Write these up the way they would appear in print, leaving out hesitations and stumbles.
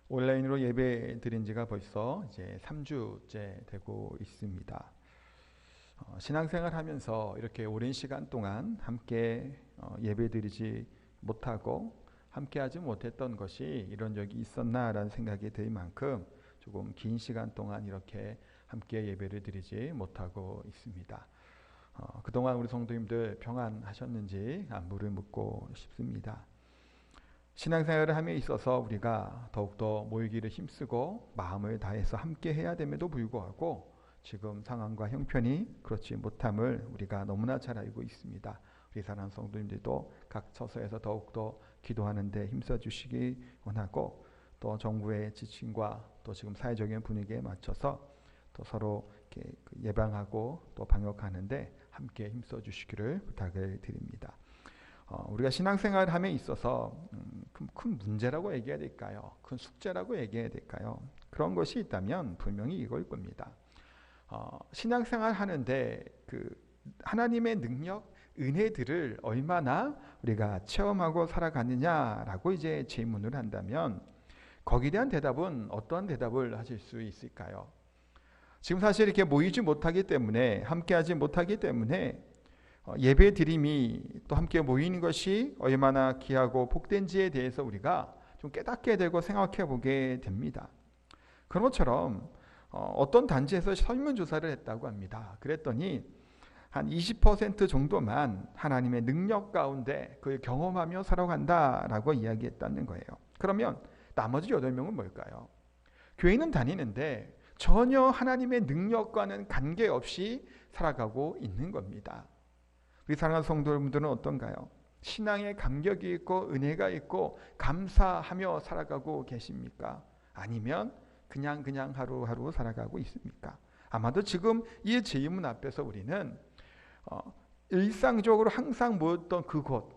온라인으로 예배 드린 지가 벌써 이제 3주째 되고 있습니다. 신앙생활 하면서 이렇게 오랜 시간 동안 함께 예배 드리지 못하고 함께 하지 못했던 것이 이런 적이 있었나라는 생각이 들 만큼 조금 긴 시간 동안 이렇게 함께 예배를 드리지 못하고 있습니다. 그동안 우리 성도님들 평안하셨는지 안부를 묻고 싶습니다. 신앙생활을 함에 있어서 우리가 더욱더 모이기를 힘쓰고 마음을 다해서 함께 해야 됨에도 불구하고 지금 상황과 형편이 그렇지 못함을 우리가 너무나 잘 알고 있습니다. 우리 사랑하는 성도님들도 각 처소에서 더욱더 기도하는 데 힘써 주시기 원하고, 또 정부의 지침과 또 지금 사회적인 분위기에 맞춰서 또 서로 이렇게 예방하고 또 방역하는데 함께 힘써 주시기를 부탁을 드립니다. 우리가 신앙생활 함에 있어서 큰 문제라고 얘기해야 될까요? 큰 숙제라고 얘기해야 될까요? 그런 것이 있다면 분명히 이걸 겁니다. 신앙생활 하는데 그 하나님의 능력, 은혜들을 얼마나 우리가 체험하고 살아가느냐라고 이제 질문을 한다면 거기에 대한 대답은 어떠한 대답을 하실 수 있을까요? 지금 사실 이렇게 모이지 못하기 때문에, 함께하지 못하기 때문에 예배 드림이 또 함께 모이는 것이 얼마나 귀하고 복된지에 대해서 우리가 좀 깨닫게 되고 생각해 보게 됩니다. 그런 것처럼 어떤 단지에서 설문조사를 했다고 합니다. 그랬더니 한 20% 정도만 하나님의 능력 가운데 그걸 경험하며 살아간다라고 이야기했다는 거예요. 그러면 나머지 8명은 뭘까요? 교회는 다니는데 전혀 하나님의 능력과는 관계없이 살아가고 있는 겁니다. 우리 사랑하는 성도분들은 어떤가요? 신앙에 감격이 있고 은혜가 있고 감사하며 살아가고 계십니까? 아니면 그냥 하루하루 살아가고 있습니까? 아마도 지금 이 질문 앞에서 우리는 일상적으로 항상 모였던 그곳,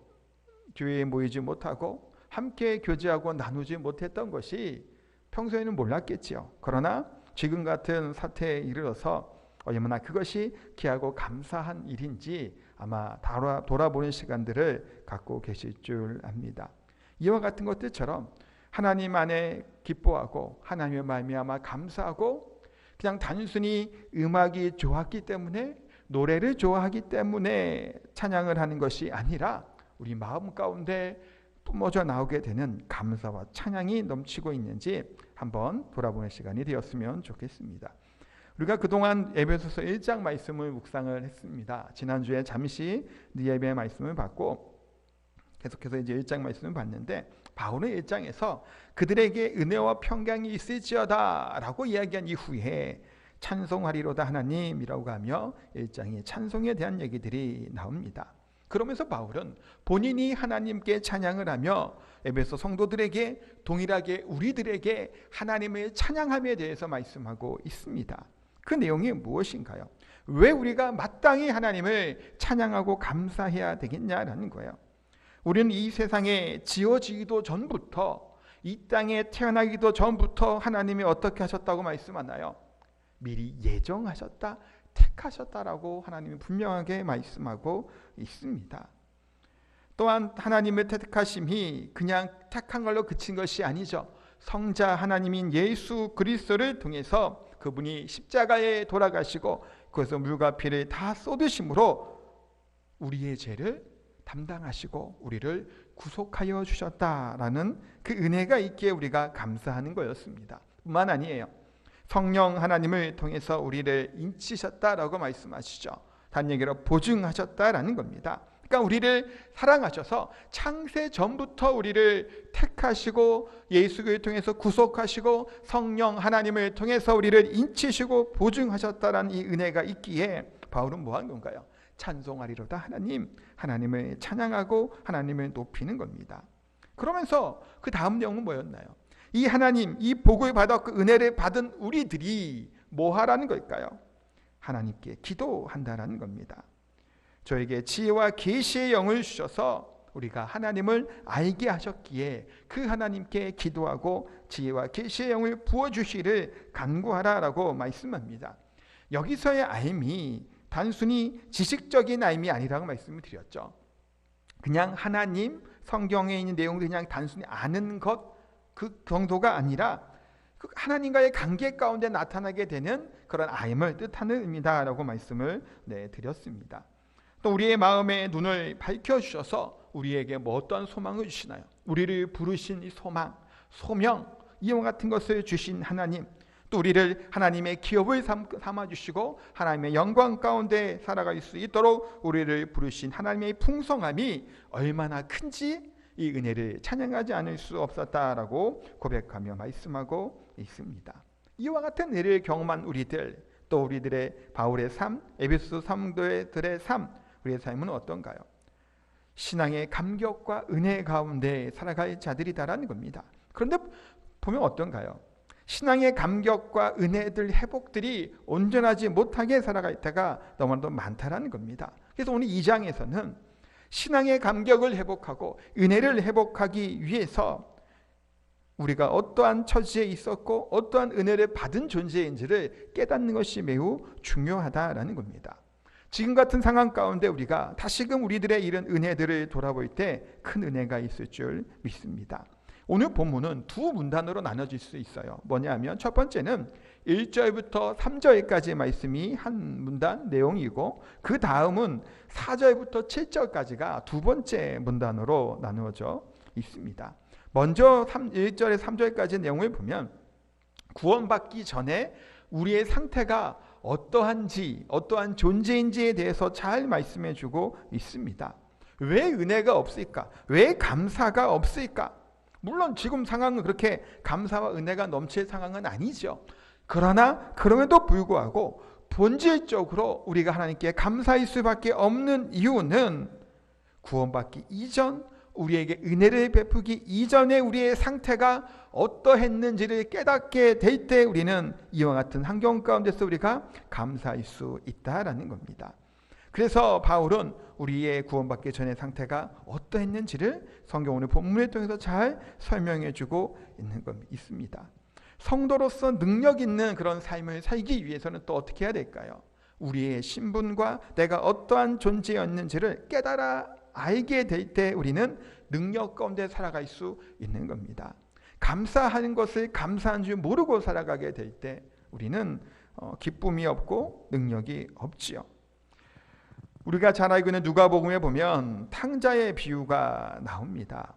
교회에 모이지 못하고 함께 교제하고 나누지 못했던 것이 평소에는 몰랐겠지요. 그러나 지금 같은 사태에 이르러서 얼마나 그것이 귀하고 감사한 일인지 아마 돌아보는 시간들을 갖고 계실 줄 압니다. 이와 같은 것들처럼 하나님 안에 기뻐하고 하나님의 말미암아 감사하고, 그냥 단순히 음악이 좋았기 때문에, 노래를 좋아하기 때문에 찬양을 하는 것이 아니라 우리 마음 가운데 뿜어져 나오게 되는 감사와 찬양이 넘치고 있는지 한번 돌아보는 시간이 되었으면 좋겠습니다. 우리가 그동안 에베소서 1장 말씀을 묵상을 했습니다. 지난주에 잠시 예배 말씀을 받고 계속해서 이제 1장 말씀을 봤는데, 바울은 1장에서 그들에게 은혜와 평강이 있을지어다 라고 이야기한 이후에 찬송하리로다 하나님이라고 하며 1장에 찬송에 대한 얘기들이 나옵니다. 그러면서 바울은 본인이 하나님께 찬양을 하며 에베소 성도들에게 동일하게 우리들에게 하나님의 찬양함에 대해서 말씀하고 있습니다. 그 내용이 무엇인가요? 왜 우리가 마땅히 하나님을 찬양하고 감사해야 되겠냐라는 거예요. 우리는 이 세상에 지어지기도 전부터, 이 땅에 태어나기도 전부터 하나님이 어떻게 하셨다고 말씀하나요? 미리 예정하셨다, 택하셨다라고 하나님이 분명하게 말씀하고 있습니다. 또한 하나님의 택하심이 그냥 택한 걸로 그친 것이 아니죠. 성자 하나님인 예수 그리스도를 통해서 그분이 십자가에 돌아가시고 그래서 물과 피를 다 쏟으심으로 우리의 죄를 담당하시고 우리를 구속하여 주셨다라는 그 은혜가 있기에 우리가 감사하는 거였습니다. 뿐만 아니에요. 성령 하나님을 통해서 우리를 인치셨다라고 말씀하시죠. 다른 얘기로 보증하셨다라는 겁니다. 그러니까 우리를 사랑하셔서 창세 전부터 우리를 택하시고 예수를 통해서 구속하시고 성령 하나님을 통해서 우리를 인치시고 보증하셨다라는 이 은혜가 있기에 바울은 뭐 한 건가요? 찬송하리로다 하나님, 하나님을 찬양하고 하나님을 높이는 겁니다. 그러면서 그 다음 내용은 뭐였나요? 이 하나님, 이 복을 받았고 은혜를 받은 우리들이 뭐 하라는 걸까요? 하나님께 기도한다라는 겁니다. 저에게 지혜와 계시의 영을 주셔서 우리가 하나님을 알게 하셨기에 그 하나님께 기도하고 지혜와 계시의 영을 부어주시를 간구하라라고 말씀합니다. 여기서의 알미, 단순히 지식적인 알미 아니라고 말씀을 드렸죠. 그냥 하나님, 성경에 있는 내용들 그냥 단순히 아는 것, 그 정도가 아니라 하나님과의 관계 가운데 나타나게 되는 그런 아임을 뜻하는 의미다라고 말씀을 드렸습니다. 또 우리의 마음의 눈을 밝혀주셔서 우리에게 뭐 어떠한 소망을 주시나요? 우리를 부르신 이 소망, 소명, 이와 같은 것을 주신 하나님, 또 우리를 하나님의 기업을 삼아주시고 하나님의 영광 가운데 살아갈 수 있도록 우리를 부르신 하나님의 풍성함이 얼마나 큰지 이 은혜를 찬양하지 않을 수 없었다라고 고백하며 말씀하고 있습니다. 이와 같은 은혜를 경험한 우리들, 또 우리들의 바울의 삶, 에베소 성도들의 삶, 우리의 삶은 어떤가요? 신앙의 감격과 은혜 가운데 살아갈 자들이다라는 겁니다. 그런데 보면 어떤가요? 신앙의 감격과 은혜들, 회복들이 온전하지 못하게 살아갈 때가 너무나도 많다라는 겁니다. 그래서 오늘 2장에서는 신앙의 감격을 회복하고 은혜를 회복하기 위해서 우리가 어떠한 처지에 있었고 어떠한 은혜를 받은 존재인지를 깨닫는 것이 매우 중요하다라는 겁니다. 지금 같은 상황 가운데 우리가 다시금 우리들의 이런 은혜들을 돌아볼 때 큰 은혜가 있을 줄 믿습니다. 오늘 본문은 두 문단으로 나눠질 수 있어요. 뭐냐면 첫 번째는 1절부터 3절까지 말씀이 한 문단 내용이고, 그 다음은 4절부터 7절까지가 두 번째 문단으로 나누어져 있습니다. 먼저 1절에 3절까지 내용을 보면 구원받기 전에 우리의 상태가 어떠한지, 어떠한 존재인지에 대해서 잘 말씀해 주고 있습니다. 왜 은혜가 없을까? 왜 감사가 없을까? 물론 지금 상황은 그렇게 감사와 은혜가 넘칠 상황은 아니죠. 그러나 그럼에도 불구하고 본질적으로 우리가 하나님께 감사할 수밖에 없는 이유는 구원받기 이전, 우리에게 은혜를 베푸기 이전에 우리의 상태가 어떠했는지를 깨닫게 될 때 우리는 이와 같은 환경 가운데서 우리가 감사할 수 있다라는 겁니다. 그래서 바울은 우리의 구원받기 전의 상태가 어떠했는지를 성경 오늘 본문을 통해서 잘 설명해 주고 있습니다. 성도로서 능력 있는 그런 삶을 살기 위해서는 또 어떻게 해야 될까요? 우리의 신분과 내가 어떠한 존재였는지를 깨달아 알게 될 때 우리는 능력 가운데 살아갈 수 있는 겁니다. 감사하는 것을 감사한 줄 모르고 살아가게 될 때 우리는 기쁨이 없고 능력이 없지요. 우리가 잘 알고 있는 누가복음에 보면 탕자의 비유가 나옵니다.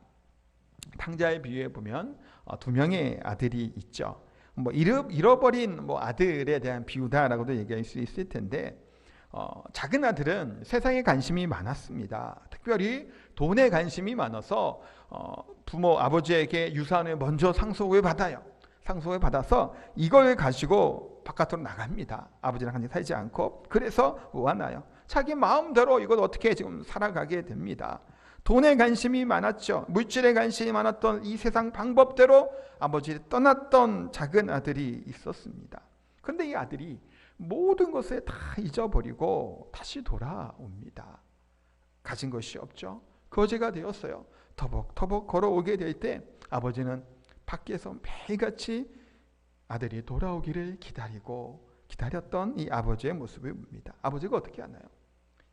탕자의 비유에 보면 두 명의 아들이 있죠. 잃어버린 아들에 대한 비유다라고도 얘기할 수 있을 텐데, 작은 아들은 세상에 관심이 많았습니다. 특별히 돈에 관심이 많아서 부모 아버지에게 유산을 먼저 상속을 받아요. 상속을 받아서 이걸 가지고 바깥으로 나갑니다. 아버지랑 같이 살지 않고. 그래서 와나요. 자기 마음대로 이걸 어떻게 지금 살아가게 됩니다. 돈에 관심이 많았죠. 물질에 관심이 많았던 이 세상 방법대로 아버지를 떠났던 작은 아들이 있었습니다. 그런데 이 아들이 모든 것을 다 잊어버리고 다시 돌아옵니다. 가진 것이 없죠. 거지가 되었어요. 터벅터벅 걸어오게 될 때 아버지는 밖에서 매일같이 아들이 돌아오기를 기다렸던 이 아버지의 모습을 봅니다. 아버지가 어떻게 하나요?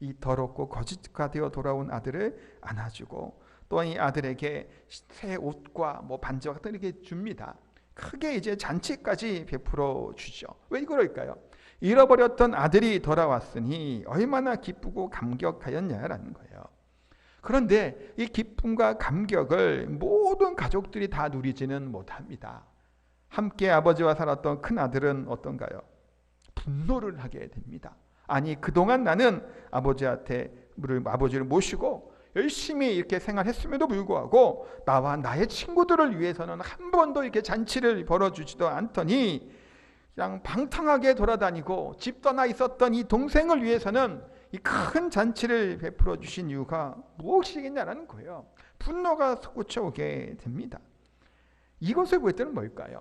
이 더럽고 거지가 되어 돌아온 아들을 안아주고 또 이 아들에게 새 옷과 반지와 같은 이렇게 줍니다. 크게 이제 잔치까지 베풀어 주죠. 왜 그럴까요? 잃어버렸던 아들이 돌아왔으니 얼마나 기쁘고 감격하였냐라는 거예요. 그런데 이 기쁨과 감격을 모든 가족들이 다 누리지는 못합니다. 함께 아버지와 살았던 큰 아들은 어떤가요? 분노를 하게 됩니다. 아니, 그동안 나는 아버지를 모시고 열심히 이렇게 생활했음에도 불구하고 나와 나의 친구들을 위해서는 한 번도 이렇게 잔치를 벌어주지도 않더니 그냥 방탕하게 돌아다니고 집 떠나 있었던 이 동생을 위해서는 이 큰 잔치를 베풀어 주신 이유가 무엇이겠냐라는 거예요. 분노가 솟구쳐오게 됩니다. 이것을 볼 때는 뭘까요?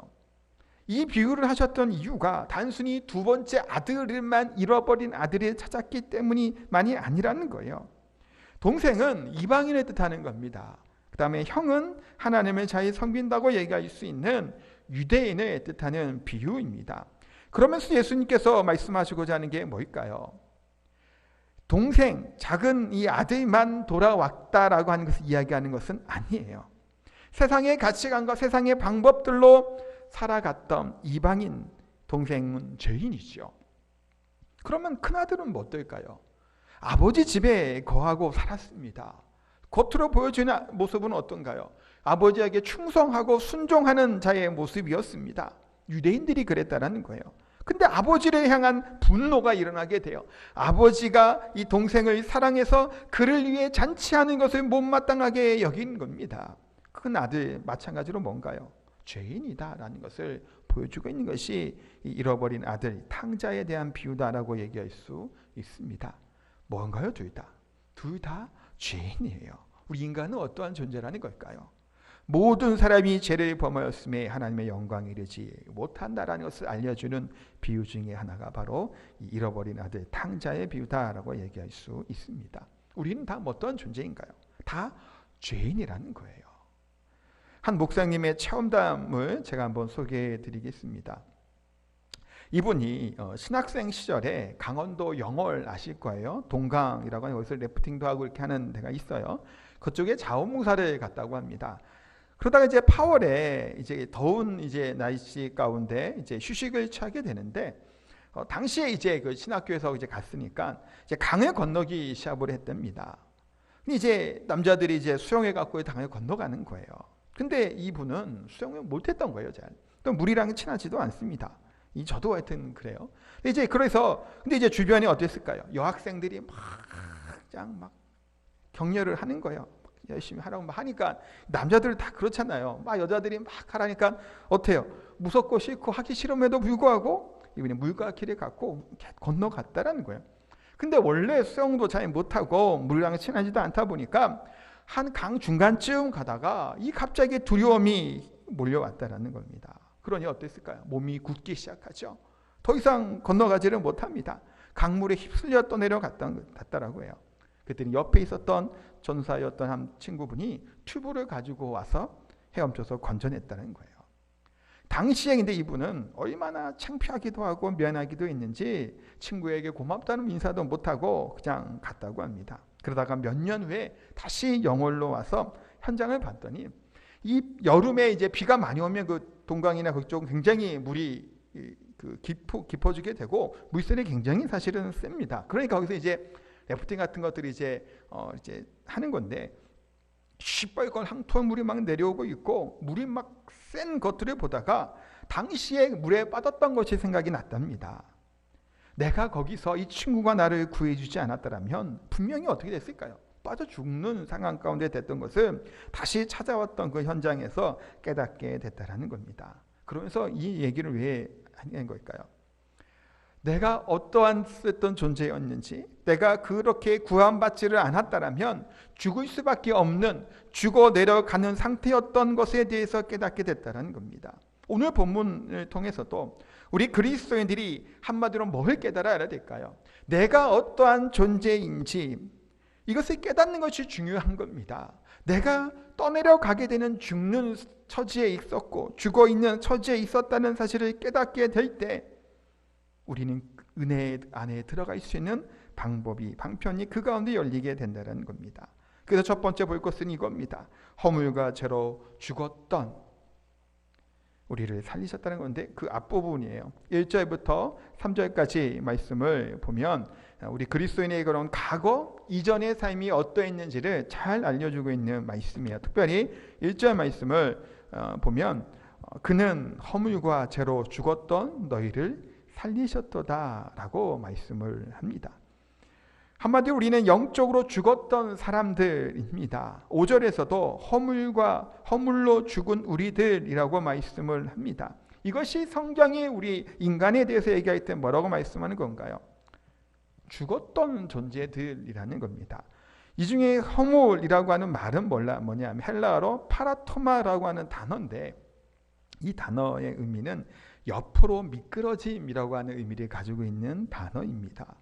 이 비유를 하셨던 이유가 단순히 두 번째 아들만 잃어버린 아들을 찾았기 때문이만이 아니라는 거예요. 동생은 이방인을 뜻하는 겁니다. 그 다음에 형은 하나님을 잘 섬긴다고 얘기할 수 있는 유대인을 뜻하는 비유입니다. 그러면서 예수님께서 말씀하시고자 하는 게 뭘까요? 동생, 작은 이 아들만 돌아왔다라고 하는 것을 이야기하는 것은 아니에요. 세상의 가치관과 세상의 방법들로 살아갔던 이방인 동생은 죄인이죠. 그러면 큰아들은 뭐 어떨까요? 아버지 집에 거하고 살았습니다. 겉으로 보여주는 모습은 어떤가요? 아버지에게 충성하고 순종하는 자의 모습이었습니다. 유대인들이 그랬다는 거예요. 근데 아버지를 향한 분노가 일어나게 돼요. 아버지가 이 동생을 사랑해서 그를 위해 잔치하는 것을 못마땅하게 여긴 겁니다. 큰 아들 마찬가지로 뭔가요? 죄인이다라는 것을 보여주고 있는 것이 이 잃어버린 아들 탕자에 대한 비유다라고 얘기할 수 있습니다. 뭔가요? 둘 다 죄인이에요. 우리 인간은 어떠한 존재라는 걸까요? 모든 사람이 죄를 범하였음에 하나님의 영광에 이르지 못한다라는 것을 알려주는 비유 중에 하나가 바로 이 잃어버린 아들 탕자의 비유다라고 얘기할 수 있습니다. 우리는 다 어떤 존재인가요? 다 죄인이라는 거예요. 한 목사님의 체험담을 제가 한번 소개해 드리겠습니다. 이분이 신학생 시절에 강원도 영월 아실 거예요. 동강이라고 하는 곳에서 래프팅도 하고 이렇게 하는 데가 있어요. 그쪽에 자원봉사를 갔다고 합니다. 그러다가 이제 8월에 이제 더운 이제 날씨 가운데 이제 휴식을 취하게 되는데 당시에 이제 그 신학교에서 이제 갔으니까 이제 강을 건너기 시합을 했답니다. 근데 이제 남자들이 이제 수영해 갖고 강을 건너가는 거예요. 근데 이분은 수영을 못했던 거예요. 잘. 또 물이랑 친하지도 않습니다. 저도 하여튼 그래요. 근데 이제 주변이 어땠을까요? 여학생들이 막 격려를 하는 거예요. 열심히 하라고 하니까 남자들 다 그렇잖아요. 막 여자들이 막 하라니까 어때요? 무섭고 싫고 하기 싫음에도 불구하고 이분이 물과 길을 갖고 건너갔다라는 거예요. 근데 원래 수영도 잘 못하고 물이랑 친하지도 않다 보니까 한 강 중간쯤 가다가 이 갑자기 두려움이 몰려왔다라는 겁니다. 그러니 어땠을까요? 몸이 굳기 시작하죠. 더 이상 건너가지를 못합니다. 강물에 휩쓸려 떠내려갔다라고 해요. 그랬더니 옆에 있었던 전사였던 한 친구분이 튜브를 가지고 와서 헤엄쳐서 건져냈다는 거예요. 당시에 근데 이분은 얼마나 창피하기도 하고 미안하기도 했는지 친구에게 고맙다는 인사도 못하고 그냥 갔다고 합니다. 그러다가 몇 년 후에 다시 영월로 와서 현장을 봤더니 이 여름에 이제 비가 많이 오면 그 동강이나 그쪽 굉장히 물이 깊어지게 되고 물살이 굉장히 사실은 셉니다. 그러니까 거기서 이제 래프팅 같은 것들이 이제 하는 건데 시뻘건 항토물이 막 내려오고 있고 물이 막 센 것들을 보다가 당시에 물에 빠졌던 것이 생각이 났답니다. 내가 거기서 이 친구가 나를 구해주지 않았더라면 분명히 어떻게 됐을까요? 빠져 죽는 상황 가운데 됐던 것을 다시 찾아왔던 그 현장에서 깨닫게 됐다라는 겁니다. 그러면서 이 얘기를 왜 하는 걸까요? 내가 어떠한 어떤 존재였는지, 내가 그렇게 구원받지를 않았다라면 죽을 수밖에 없는 죽어 내려가는 상태였던 것에 대해서 깨닫게 됐다는 겁니다. 오늘 본문을 통해서도 우리 그리스도인들이 한마디로 뭘 깨달아야 될까요? 내가 어떠한 존재인지 이것을 깨닫는 것이 중요한 겁니다. 내가 떠내려가게 되는 죽는 처지에 있었고 죽어있는 처지에 있었다는 사실을 깨닫게 될 때 우리는 은혜 안에 들어갈 수 있는 방편이 그 가운데 열리게 된다는 겁니다. 그래서 첫 번째 볼 것은 이겁니다. 허물과 죄로 죽었던 우리를 살리셨다는 건데 그 앞부분이에요. 1절부터 3절까지 말씀을 보면 우리 그리스도인의 그런 과거 이전의 삶이 어떠했는지를 잘 알려주고 있는 말씀이에요. 특별히 1절 말씀을 보면 그는 허물과 죄로 죽었던 너희를 살리셨도다라고 말씀을 합니다. 한마디로 우리는 영적으로 죽었던 사람들입니다. 5절에서도 허물로 죽은 우리들이라고 말씀을 합니다. 이것이 성경이 우리 인간에 대해서 얘기할 때 뭐라고 말씀하는 건가요? 죽었던 존재들이라는 겁니다. 이 중에 허물이라고 하는 말은 뭐냐면 헬라어로 파라토마라고 하는 단어인데 이 단어의 의미는 옆으로 미끄러짐이라고 하는 의미를 가지고 있는 단어입니다.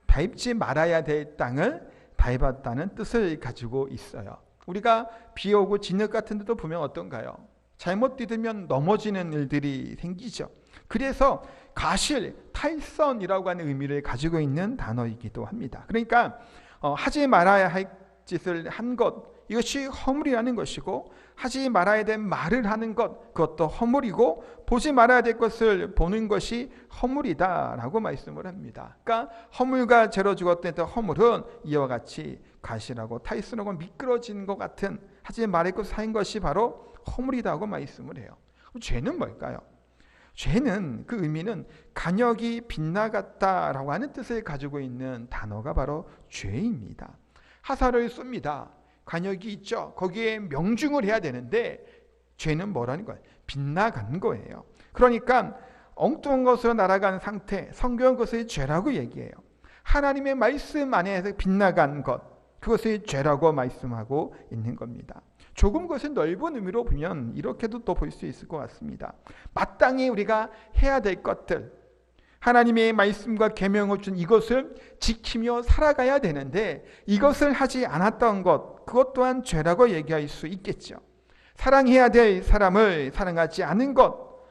밟지 말아야 될 땅을 밟았다는 뜻을 가지고 있어요. 우리가 비 오고 진흙 같은 데도 보면 어떤가요? 잘못 디디면 넘어지는 일들이 생기죠. 그래서 가실, 탈선이라고 하는 의미를 가지고 있는 단어이기도 합니다. 그러니까 하지 말아야 할 짓을 한 것, 이것이 허물이라는 것이고, 하지 말아야 될 말을 하는 것, 그것도 허물이고, 보지 말아야 될 것을 보는 것이 허물이다라고 말씀을 합니다. 그러니까 허물과 죄로 죽었던 허물은 이와 같이 가시라고 타이스라고 미끄러진 것 같은, 하지 말아야 할 것을 한 것이 바로 허물이다고 말씀을 해요. 그럼 죄는 뭘까요? 죄는 그 의미는 간역이 빗나갔다라고 하는 뜻을 가지고 있는 단어가 바로 죄입니다. 하사를 씁니다. 간역이 있죠. 거기에 명중을 해야 되는데 죄는 뭐라는 거예요? 빗나간 거예요. 그러니까 엉뚱한 것으로 날아간 상태, 성경은 그것을 죄라고 얘기해요. 하나님의 말씀 안에서 빗나간 것, 그것을 죄라고 말씀하고 있는 겁니다. 조금 그것을 넓은 의미로 보면 이렇게도 또 볼 수 있을 것 같습니다. 마땅히 우리가 해야 될 것들, 하나님의 말씀과 계명을 준 이것을 지키며 살아가야 되는데 이것을 하지 않았던 것, 그것 또한 죄라고 얘기할 수 있겠죠. 사랑해야 될 사람을 사랑하지 않은 것,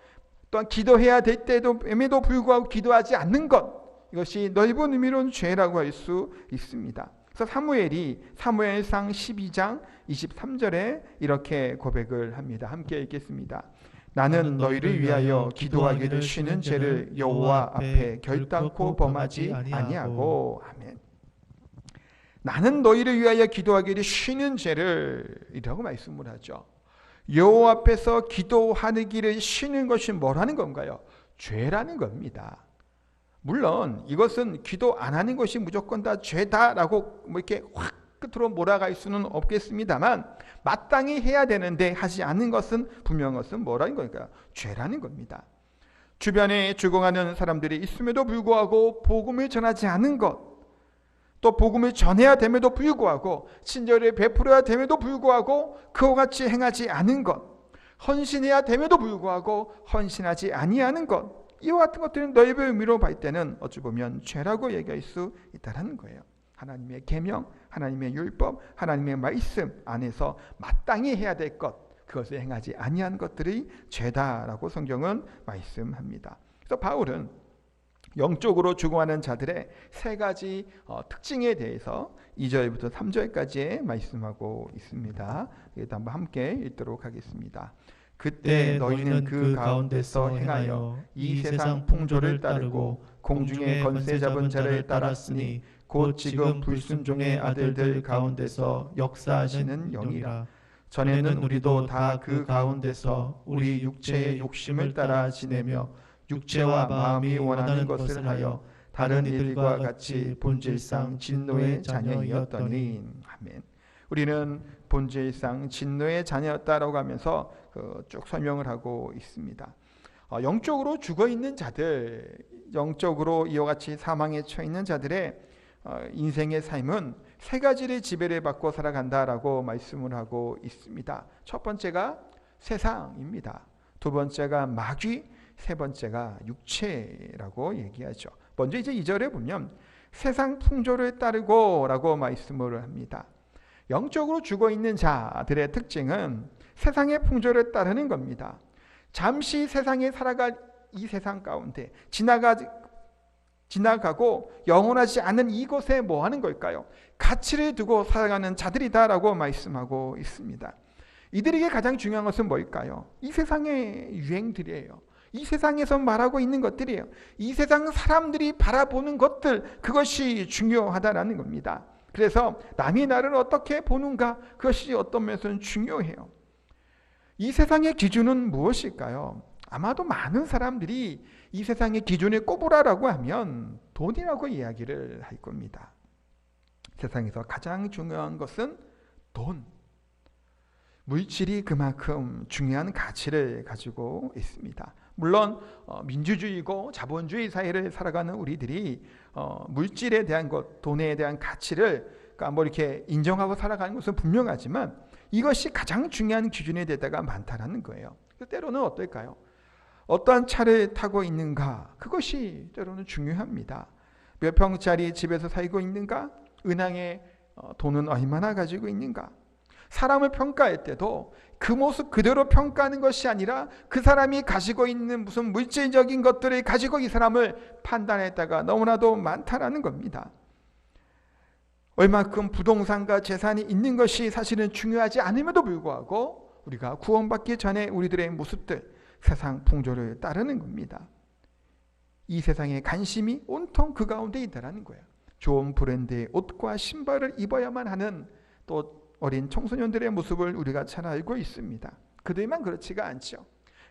또한 기도해야 될 때에도 불구하고 기도하지 않는 것, 이것이 넓은 의미로는 죄라고 할 수 있습니다. 그래서 사무엘이 사무엘상 12장 23절에 이렇게 고백을 합니다. 함께 읽겠습니다. 나는 너희를 위하여 기도하기를 쉬는 죄를 여호와 앞에 결단코 범하지 아니하고. 아멘. 나는 너희를 위하여 기도하기를 쉬는 죄를 이라고 말씀을 하죠. 여호와 앞에서 기도하기를 쉬는 것이 뭐라는 건가요? 죄라는 겁니다. 물론 이것은 기도 안 하는 것이 무조건 다 죄다라고 이렇게 확 끝으로 몰아갈 수는 없겠습니다만 마땅히 해야 되는데 하지 않는 것은 분명한 것은 뭐라는 거니까 죄라는 겁니다. 주변에 죽어가는 사람들이 있음에도 불구하고 복음을 전하지 않은 것, 또 복음을 전해야 됨에도 불구하고 친절을 베풀어야 됨에도 불구하고 그와 같이 행하지 않은 것, 헌신해야 됨에도 불구하고 헌신하지 아니하는 것, 이와 같은 것들은 넓은 의미로 볼 때는 어찌 보면 죄라고 얘기할 수 있다는 거예요. 하나님의 계명, 하나님의 율법, 하나님의 말씀 안에서 마땅히 해야 될 것, 그것을 행하지 아니한 것들이 죄다라고 성경은 말씀합니다. 그래서 바울은 영적으로 죽어가는 자들의 세 가지 특징에 대해서 2절부터 3절까지 말씀하고 있습니다. 이것도 한번 함께 읽도록 하겠습니다. 그때 너희는 그 가운데서 행하여 이 세상 풍조를 따르고 공중의 권세 잡은 자를 따랐으니 곧 지금 불순종의 아들들 가운데서 역사하시는 영이라. 전에는 우리도 다 그 가운데서 우리 육체의 욕심을 따라 지내며 육체와 마음이 원하는 것을 하여 다른 이들과 같이 본질상 진노의 자녀이었더니. 아멘. 우리는 본질상 진노의 자녀였다라고 하면서 쭉 설명을 하고 있습니다. 영적으로 죽어있는 자들, 영적으로 이와 같이 사망에 처해있는 자들의 인생의 삶은 세 가지를 지배를 받고 살아간다라고 말씀을 하고 있습니다. 첫 번째가 세상입니다. 두 번째가 마귀, 세 번째가 육체라고 얘기하죠. 먼저 이제 2절에 보면 세상 풍조를 따르고 라고 말씀을 합니다. 영적으로 죽어있는 자들의 특징은 세상의 풍조를 따르는 겁니다. 잠시 세상에 살아갈 이 세상 가운데 지나가고 영원하지 않은 이곳에 뭐 하는 걸까요? 가치를 두고 살아가는 자들이다라고 말씀하고 있습니다. 이들에게 가장 중요한 것은 뭘까요? 이 세상의 유행들이에요. 이 세상에서 말하고 있는 것들이에요. 이 세상 사람들이 바라보는 것들, 그것이 중요하다라는 겁니다. 그래서 남이 나를 어떻게 보는가, 그것이 어떤 면에서는 중요해요. 이 세상의 기준은 무엇일까요? 아마도 많은 사람들이 이 세상의 기준을 꼽으라라고 하면 돈이라고 이야기를 할 겁니다. 세상에서 가장 중요한 것은 돈. 물질이 그만큼 중요한 가치를 가지고 있습니다. 물론 민주주의고 자본주의 사회를 살아가는 우리들이 물질에 대한 것, 돈에 대한 가치를 그러니까 뭐 이렇게 인정하고 살아가는 것은 분명하지만 이것이 가장 중요한 기준이 될 때가 많다라는 거예요. 때로는 어떨까요? 어떠한 차를 타고 있는가? 그것이 때로는 중요합니다. 몇 평짜리 집에서 살고 있는가? 은행에 돈은 얼마나 가지고 있는가? 사람을 평가할 때도 그 모습 그대로 평가하는 것이 아니라 그 사람이 가지고 있는 무슨 물질적인 것들을 가지고 이 사람을 판단할 때가 너무나도 많다라는 겁니다. 얼마큼 부동산과 재산이 있는 것이 사실은 중요하지 않음에도 불구하고 우리가 구원받기 전에 우리들의 모습들, 세상 풍조를 따르는 겁니다. 이 세상의 관심이 온통 그 가운데 있다라는 거예요. 좋은 브랜드의 옷과 신발을 입어야만 하는 또 어린 청소년들의 모습을 우리가 잘 알고 있습니다. 그들만 그렇지가 않죠.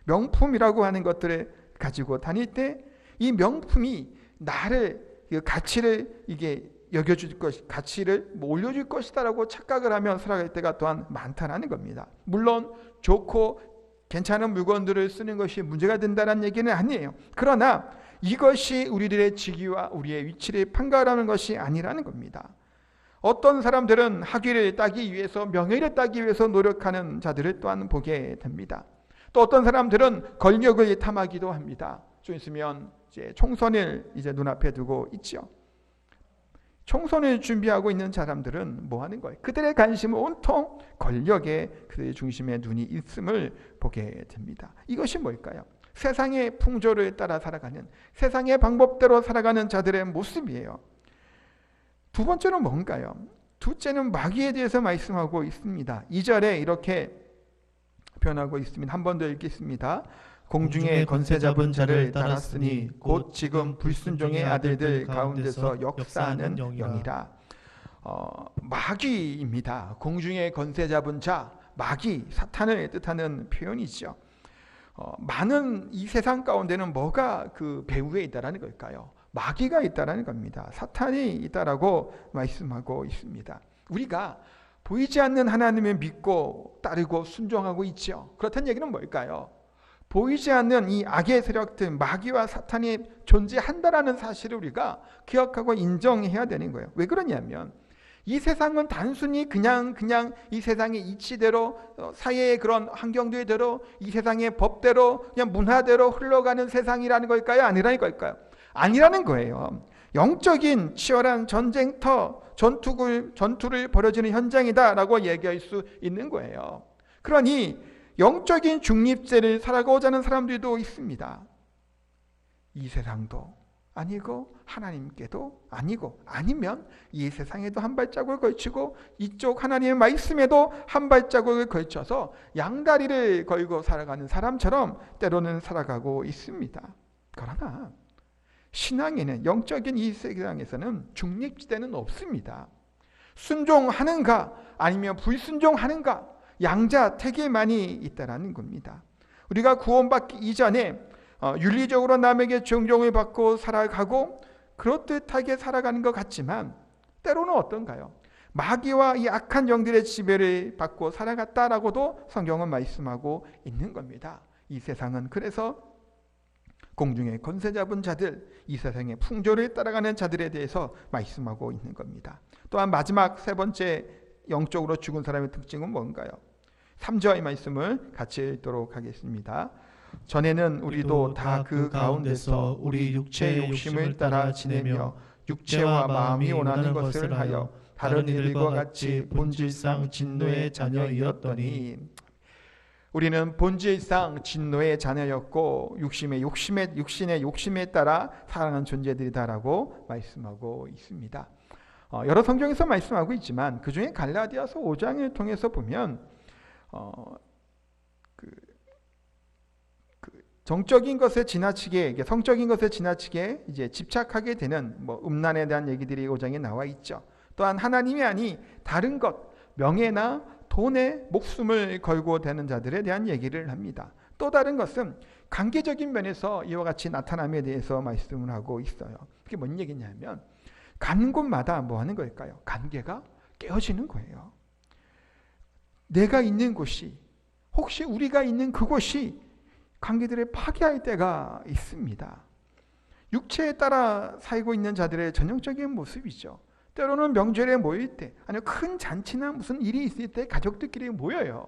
명품이라고 하는 것들을 가지고 다닐 때 이 명품이 나를 가치를 이게 여겨줄 것, 가치를 올려줄 것이다라고 착각을 하면 살아갈 때가 또한 많다라는 겁니다. 물론 좋고 괜찮은 물건들을 쓰는 것이 문제가 된다는 얘기는 아니에요. 그러나 이것이 우리들의 직위와 우리의 위치를 판가름하는 것이 아니라는 겁니다. 어떤 사람들은 학위를 따기 위해서, 명예를 따기 위해서 노력하는 자들을 또한 보게 됩니다. 또 어떤 사람들은 권력을 탐하기도 합니다. 좀 있으면 이제 총선을 이제 눈앞에 두고 있죠. 총선을 준비하고 있는 사람들은 뭐 하는 거예요? 그들의 관심은 온통 권력에 그들의 중심에 눈이 있음을 보게 됩니다. 이것이 뭘까요? 세상의 풍조를 따라 살아가는, 세상의 방법대로 살아가는 자들의 모습이에요. 두 번째는 뭔가요? 둘째는 마귀에 대해서 말씀하고 있습니다. 2절에 이렇게 표현하고 있습니다. 한 번 더 읽겠습니다. 공중에 권세 잡은 자를 따랐으니 곧 지금 불순종의 아들들 가운데서 역사하는 영이라. 마귀입니다. 공중에 권세 잡은 자, 마귀, 사탄을 뜻하는 표현이죠. 많은 이 세상 가운데는 뭐가 그 배후에 있다라는 걸까요? 마귀가 있다라는 겁니다. 사탄이 있다라고 말씀하고 있습니다. 우리가 보이지 않는 하나님을 믿고 따르고 순종하고 있죠. 그렇다는 얘기는 뭘까요? 보이지 않는 이 악의 세력들, 마귀와 사탄이 존재한다라는 사실을 우리가 기억하고 인정해야 되는 거예요. 왜 그러냐면 이 세상은 단순히 그냥 이 세상의 이치대로, 사회의 그런 환경들대로, 이 세상의 법대로, 그냥 문화대로 흘러가는 세상이라는 걸까요? 아니라는 걸까요? 아니라는 거예요. 영적인 치열한 전쟁터, 전투를 벌여지는 현장이다라고 얘기할 수 있는 거예요. 그러니 영적인 중립제를 살아가고자 하는 사람들도 있습니다. 이 세상도 아니고 하나님께도 아니고, 아니면 이 세상에도 한 발자국을 걸치고 이쪽 하나님의 말씀에도 한 발자국을 걸쳐서 양다리를 걸고 살아가는 사람처럼 때로는 살아가고 있습니다. 그러나 신앙에는, 영적인 이 세상에서는 중립지대는 없습니다. 순종하는가 아니면 불순종하는가, 양자택일만이 있다라는 겁니다. 우리가 구원받기 이전에 윤리적으로 남에게 존경을 받고 살아가고 그렇듯하게 살아가는 것 같지만 때로는 어떤가요? 마귀와 이 악한 영들의 지배를 받고 살아갔다라고도 성경은 말씀하고 있는 겁니다. 이 세상은 그래서 공중에 권세 잡은 자들, 이 세상의 풍조를 따라가는 자들에 대해서 말씀하고 있는 겁니다. 또한 마지막 세 번째 영적으로 죽은 사람의 특징은 뭔가요? 3절 말씀을 같이 읽도록 하겠습니다. 전에는 우리도 다 그 가운데서 우리 육체의 욕심을 따라 지내며 육체와 마음이 원하는 것을 하여 다른 이들과 같이 본질상 진노의 자녀이었더니, 우리는 본질상 진노의 자녀였고 육신의 욕심에 따라 살아가는 존재들이다라고 말씀하고 있습니다. 여러 성경에서 말씀하고 있지만 그 중에 갈라디아서 5장을 통해서 보면 정적인 것에 지나치게, 성적인 것에 지나치게 이제 집착하게 되는 음란에 대한 얘기들이 5장에 나와 있죠. 또한 하나님이 아니 다른 것, 명예나 돈에 목숨을 걸고 되는 자들에 대한 얘기를 합니다. 또 다른 것은 관계적인 면에서 이와 같이 나타남에 대해서 말씀을 하고 있어요. 그게 뭔 얘기냐면 가는 곳마다 뭐 하는 걸까요? 관계가 깨어지는 거예요. 내가 있는 곳이, 혹시 우리가 있는 그곳이 관계들을 파괴할 때가 있습니다. 육체에 따라 살고 있는 자들의 전형적인 모습이죠. 때로는 명절에 모일 때, 아니면 큰 잔치나 무슨 일이 있을 때 가족들끼리 모여요.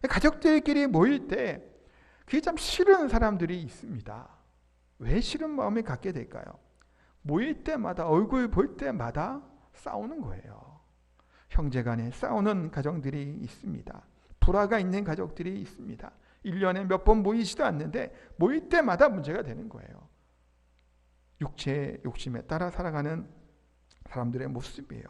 가족들끼리 모일 때 그게 참 싫은 사람들이 있습니다. 왜 싫은 마음을 갖게 될까요? 모일 때마다, 얼굴 볼 때마다 싸우는 거예요. 형제간에 싸우는 가정들이 있습니다. 불화가 있는 가족들이 있습니다. 1년에 몇 번 모이지도 않는데 모일 때마다 문제가 되는 거예요. 육체의 욕심에 따라 살아가는 사람들의 모습이에요.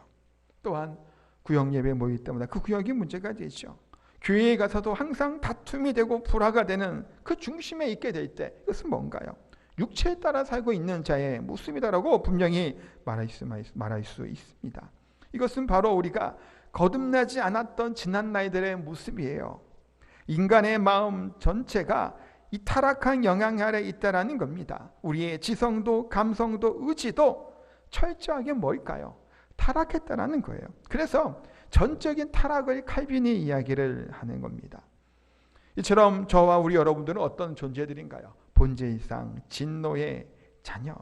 또한 구역 예배 모일 때마다 그 구역이 문제가 되죠. 교회에 가서도 항상 다툼이 되고 불화가 되는 그 중심에 있게 될 때 이것은 뭔가요? 육체에 따라 살고 있는 자의 모습이다라고 분명히 말할 수 있습니다. 이것은 바로 우리가 거듭나지 않았던 지난 날들의 모습이에요. 인간의 마음 전체가 이 타락한 영향 아래 있다라는 겁니다. 우리의 지성도 감성도 의지도 철저하게 뭘까요? 타락했다라는 거예요. 그래서 전적인 타락을 칼빈이 이야기를 하는 겁니다. 이처럼 저와 우리 여러분들은 어떤 존재들인가요? 본질상 진노의 자녀,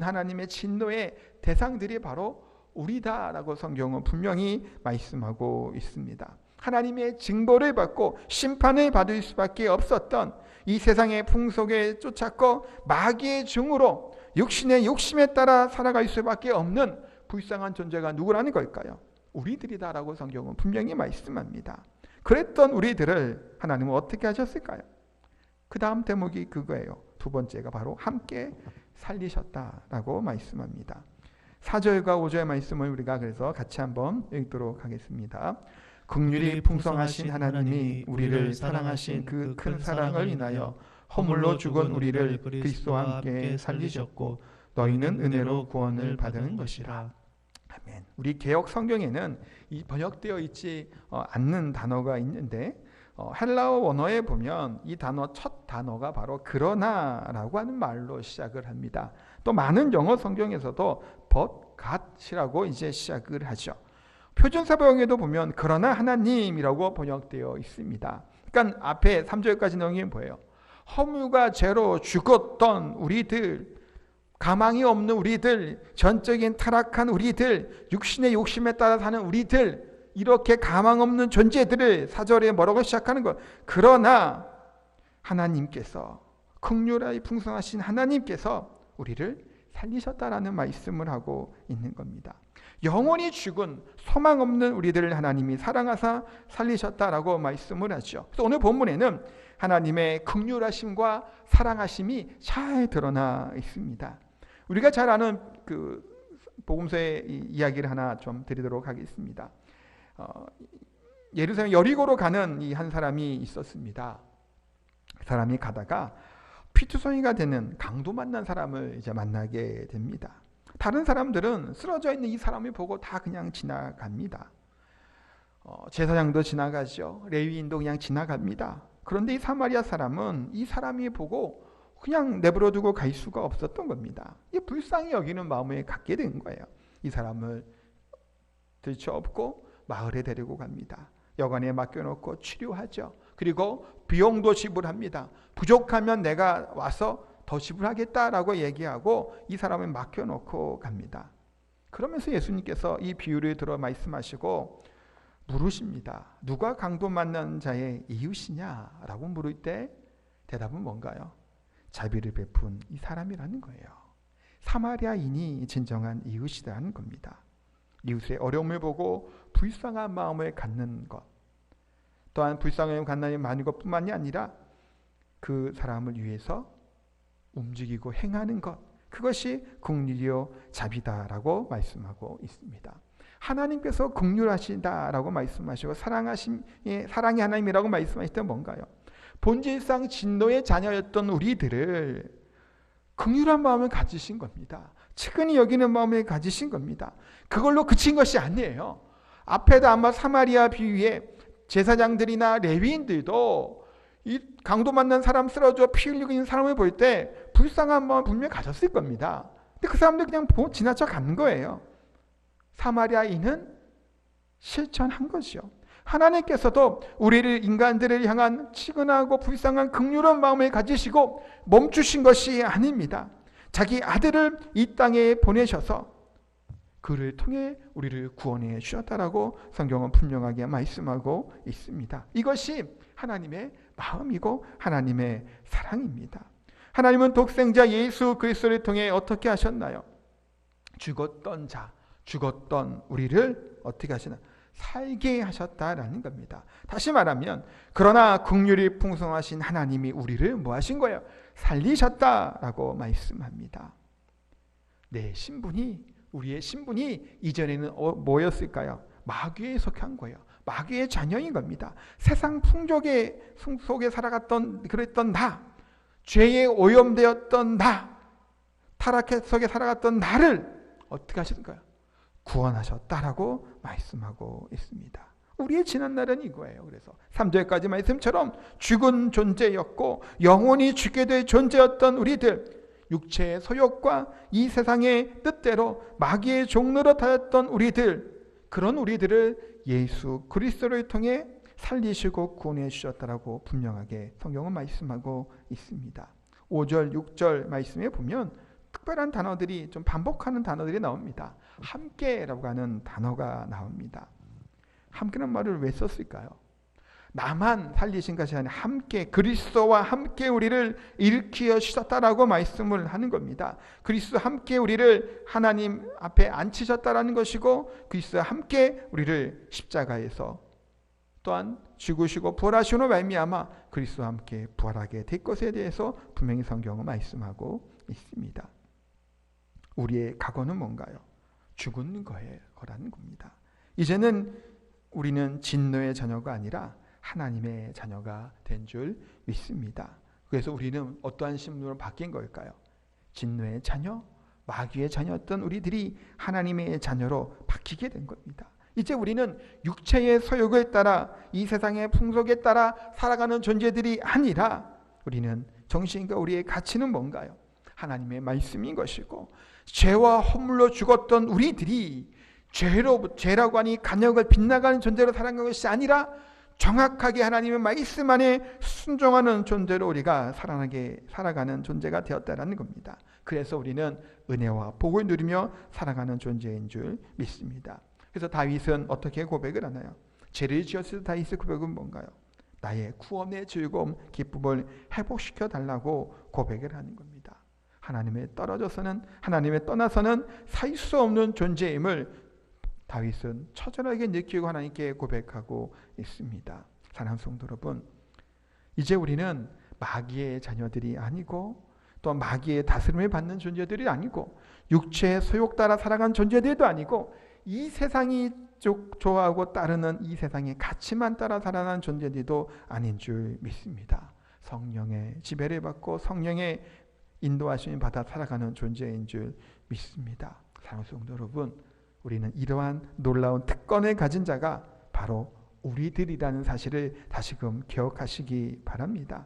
하나님의 진노의 대상들이 바로 우리다라고 성경은 분명히 말씀하고 있습니다. 하나님의 징벌을 받고 심판을 받을 수밖에 없었던 이 세상의 풍속에 쫓았고 마귀의 종으로 육신의 욕심에 따라 살아갈 수밖에 없는 불쌍한 존재가 누구라는 걸까요? 우리들이다라고 성경은 분명히 말씀합니다. 그랬던 우리들을 하나님은 어떻게 하셨을까요? 그 다음 대목이 그거예요. 두 번째가 바로 함께 살리셨다라고 말씀합니다. 4절과 5절의 말씀을 우리가 그래서 같이 한번 읽도록 하겠습니다. 긍휼이 풍성하신 하나님이 우리를 사랑하신 그 큰 사랑을 인하여 허물로 죽은 우리를 그리스도와 함께 살리셨고 너희는 은혜로 구원을 받은 것이라. 아멘. 우리 개역 성경에는 이 번역되어 있지 않는 단어가 있는데 헬라어 원어에 보면 이 단어 첫 단어가 바로 그러나라고 하는 말로 시작을 합니다. 또 많은 영어 성경에서도 but, god이라고 이제 시작을 하죠. 표준사번역에도 보면 그러나 하나님이라고 번역되어 있습니다. 그러니까 앞에 3절까지 내용이 뭐예요? 허물과 죄로 죽었던 우리들, 가망이 없는 우리들, 전적인 타락한 우리들, 육신의 욕심에 따라 사는 우리들, 이렇게 가망 없는 존재들을 4절에 뭐라고 시작하는 것? 그러나 하나님께서, 긍휼하여 풍성하신 하나님께서 우리를 살리셨다라는 말씀을 하고 있는 겁니다. 영원히 죽은 소망 없는 우리들을 하나님이 사랑하사 살리셨다라고 말씀을 하죠. 그래서 오늘 본문에는 하나님의 긍휼하심과 사랑하심이 잘 드러나 있습니다. 우리가 잘 아는 그 복음서의 이야기를 하나 좀 드리도록 하겠습니다. 예루살렘 여리고로 가는 이 한 사람이 있었습니다. 그 사람이 가다가 피투성이가 되는 강도 만난 사람을 이제 만나게 됩니다. 다른 사람들은 쓰러져 있는 이 사람을 보고 다 그냥 지나갑니다. 제사장도 지나가죠. 레위인도 그냥 지나갑니다. 그런데 이 사마리아 사람은 이 사람이 보고 그냥 내버려 두고 갈 수가 없었던 겁니다. 이 불쌍히 여기는 마음을 갖게 된 거예요. 이 사람을 들쳐업고 마을에 데리고 갑니다. 여관에 맡겨놓고 치료하죠. 그리고 비용도 지불합니다. 부족하면 내가 와서 더 지불하겠다라고 얘기하고 이 사람을 맡겨놓고 갑니다. 그러면서 예수님께서 이 비유를 들어 말씀하시고 물으십니다. 누가 강도 만난 자의 이웃이냐라고 물을 때 대답은 뭔가요? 자비를 베푼 이 사람이라는 거예요. 사마리아인이 진정한 이웃이라는 겁니다. 이웃의 어려움을 보고 불쌍한 마음을 갖는 것, 또한 불쌍함을 갖는 많은 것뿐만이 아니라 그 사람을 위해서 움직이고 행하는 것, 그것이 긍휼이요 자비다라고 말씀하고 있습니다. 하나님께서 긍휼하시다라고 말씀하시고 사랑의 하나님이라고 말씀하실 때 뭔가요? 본질상 진노의 자녀였던 우리들을 긍휼한 마음을 가지신 겁니다. 측은히 여기는 마음을 가지신 겁니다. 그걸로 그친 것이 아니에요. 앞에도 아마 사마리아 비유에 제사장들이나 레위인들도 이 강도 만난 사람, 쓰러져 피 흘리고 있는 사람을 볼 때 불쌍한 마음 분명히 가졌을 겁니다. 근데 그 사람들 그냥 지나쳐 간 거예요. 사마리아인은 실천한 거죠. 하나님께서도 우리를 인간들을 향한 치근하고 불쌍한 긍휼한 마음을 가지시고 멈추신 것이 아닙니다. 자기 아들을 이 땅에 보내셔서 그를 통해 우리를 구원해 주셨다라고 성경은 분명하게 말씀하고 있습니다. 이것이 하나님의 마음이고 하나님의 사랑입니다. 하나님은 독생자 예수 그리스도를 통해 어떻게 하셨나요? 죽었던 우리를 어떻게 하시나? 살게 하셨다라는 겁니다. 다시 말하면 그러나 긍휼이 풍성하신 하나님이 우리를 뭐 하신 거예요? 살리셨다라고 말씀합니다. 내 신분이 우리의 신분이 이전에는 뭐였을까요? 마귀에 속한 거예요. 마귀의 자녀인 겁니다. 세상 풍족의 속에 살아갔던 그랬던 나, 죄에 오염되었던 나, 타락 속에 살아갔던 나를 어떻게 하실까요? 구원하셨다라고 말씀하고 있습니다. 우리의 지난날은 이거예요. 그래서 3절까지 말씀처럼 죽은 존재였고 영원히 죽게 될 존재였던 우리들, 육체의 소욕과 이 세상의 뜻대로 마귀의 종노릇하였던 우리들, 그런 우리들을 예수 그리스도를 통해 살리시고 구원해 주셨다라고 분명하게 성경은 말씀하고 있습니다. 5절, 6절 말씀에 보면 특별한 단어들이 좀 반복하는 단어들이 나옵니다. 함께라고 하는 단어가 나옵니다. 함께라는 말을 왜 썼을까요? 나만 살리신 것이 아니라 함께, 그리스도와 함께 우리를 일으켜 주셨다라고 말씀을 하는 겁니다. 그리스도와 함께 우리를 하나님 앞에 앉히셨다라는 것이고, 그리스도와 함께 우리를 십자가에서 또한 죽으시고 부활하시는 말미암아 그리스도와 함께 부활하게 될 것에 대해서 분명히 성경은 말씀하고 있습니다. 우리의 각오는 뭔가요? 죽은 거라는 겁니다. 이제는 우리는 진노의 자녀가 아니라 하나님의 자녀가 된 줄 믿습니다. 그래서 우리는 어떠한 신분으로 바뀐 걸까요? 진노의 자녀, 마귀의 자녀였던 우리들이 하나님의 자녀로 바뀌게 된 겁니다. 이제 우리는 육체의 소욕을 따라 이 세상의 풍속에 따라 살아가는 존재들이 아니라 우리는 정신과 우리의 가치는 뭔가요? 하나님의 말씀인 것이고, 죄와 허물로 죽었던 우리들이 죄라고 하니 간역을 빗나가는 존재로 살아가는 것이 아니라 정확하게 하나님의 말씀 안에 순종하는 존재로 우리가 살아가는 존재가 되었다는 겁니다. 그래서 우리는 은혜와 복을 누리며 살아가는 존재인 줄 믿습니다. 그래서 다윗은 어떻게 고백을 하나요? 죄를 지었을 때 다윗의 고백은 뭔가요? 나의 구원의 즐거움, 기쁨을 회복시켜 달라고 고백을 하는 겁니다. 하나님에 떠나서는 살 수 없는 존재임을 다윗은 처절하게 느끼고 하나님께 고백하고 있습니다. 사랑하는 성도 여러분, 이제 우리는 마귀의 자녀들이 아니고 또 마귀의 다스림을 받는 존재들이 아니고 육체의 소욕 따라 살아간 존재들도 아니고 이 세상이 좋아하고 따르는 이 세상의 가치만 따라 살아가는 존재들도 아닌 줄 믿습니다. 성령의 지배를 받고 성령의 인도하심을 받아 살아가는 존재인 줄 믿습니다. 사랑하는 성도 여러분, 우리는 이러한 놀라운 특권을 가진 자가 바로 우리들이라는 사실을 다시금 기억하시기 바랍니다.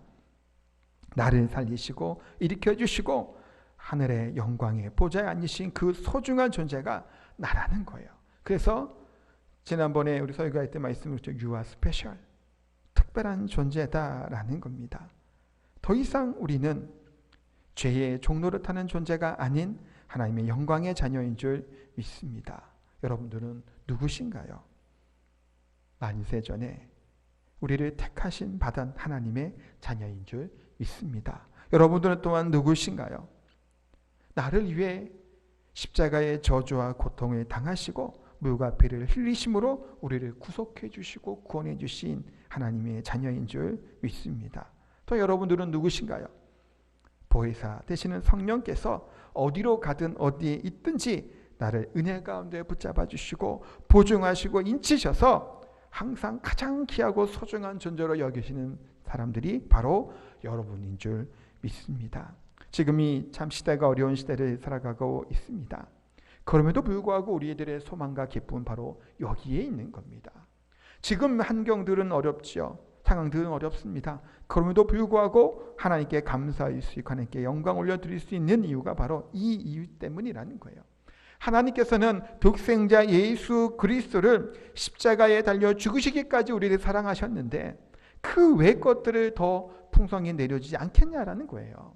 나를 살리시고 일으켜 주시고 하늘의 영광의 보좌에 앉으신 그 소중한 존재가 나라는 거예요. 그래서 지난번에 우리 설교할 때 말씀드렸죠. You are special. 특별한 존재다라는 겁니다. 더 이상 우리는 죄의 종노릇하는 존재가 아닌 하나님의 영광의 자녀인 줄 믿습니다. 여러분들은 누구신가요? 만세 전에 우리를 택하신 받은 하나님의 자녀인 줄 믿습니다. 여러분들은 또한 누구신가요? 나를 위해 십자가의 저주와 고통을 당하시고 물과 피를 흘리심으로 우리를 구속해 주시고 구원해 주신 하나님의 자녀인 줄 믿습니다. 또 여러분들은 누구신가요? 보혜사 되시는 성령께서 어디로 가든 어디에 있든지 나를 은혜 가운데 붙잡아 주시고 보증하시고 인치셔서 항상 가장 귀하고 소중한 존재로 여기시는 사람들이 바로 여러분인 줄 믿습니다. 지금이 참 시대가 어려운 시대를 살아가고 있습니다. 그럼에도 불구하고 우리들의 소망과 기쁨은 바로 여기에 있는 겁니다. 지금 환경들은 어렵지요. 상황들은 어렵습니다. 그럼에도 불구하고 하나님께 감사할 수 있고 하나님께 영광 올려드릴 수 있는 이유가 바로 이 이유 때문이라는 거예요. 하나님께서는 독생자 예수 그리스도를 십자가에 달려 죽으시기까지 우리를 사랑하셨는데 그 외 것들을 더 풍성히 내려주지 않겠냐라는 거예요.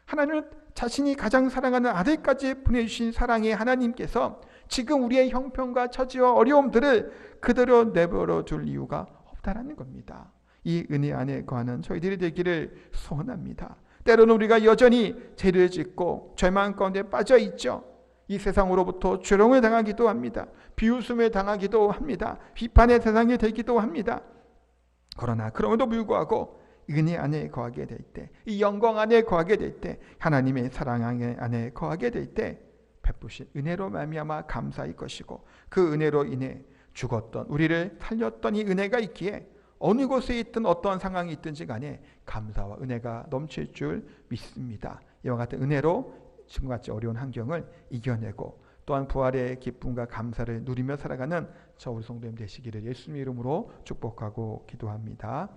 하나님은 자신이 가장 사랑하는 아들까지 보내주신 사랑의 하나님께서 지금 우리의 형편과 처지와 어려움들을 그대로 내버려 둘 이유가 없다라는 겁니다. 이 은혜 안에 거하는 저희들이 되기를 소원합니다. 때로는 우리가 여전히 죄를 짓고 절망 가운데 빠져 있죠. 이 세상으로부터 조롱을 당하기도 합니다. 비웃음을 당하기도 합니다. 비판의 대상이 되기도 합니다. 그러나 그럼에도 불구하고 은혜 안에 거하게 될 때, 이 영광 안에 거하게 될 때, 하나님의 사랑 안에 거하게 될 때 베푸신 은혜로 말미암아 감사할 것이고, 그 은혜로 인해 죽었던 우리를 살렸던 이 은혜가 있기에 어느 곳에 있든 어떤 상황이 있든지 간에 감사와 은혜가 넘칠 줄 믿습니다. 이와 같은 은혜로 지금같이 어려운 환경을 이겨내고 또한 부활의 기쁨과 감사를 누리며 살아가는 저 우리 성도님 되시기를 예수님 이름으로 축복하고 기도합니다.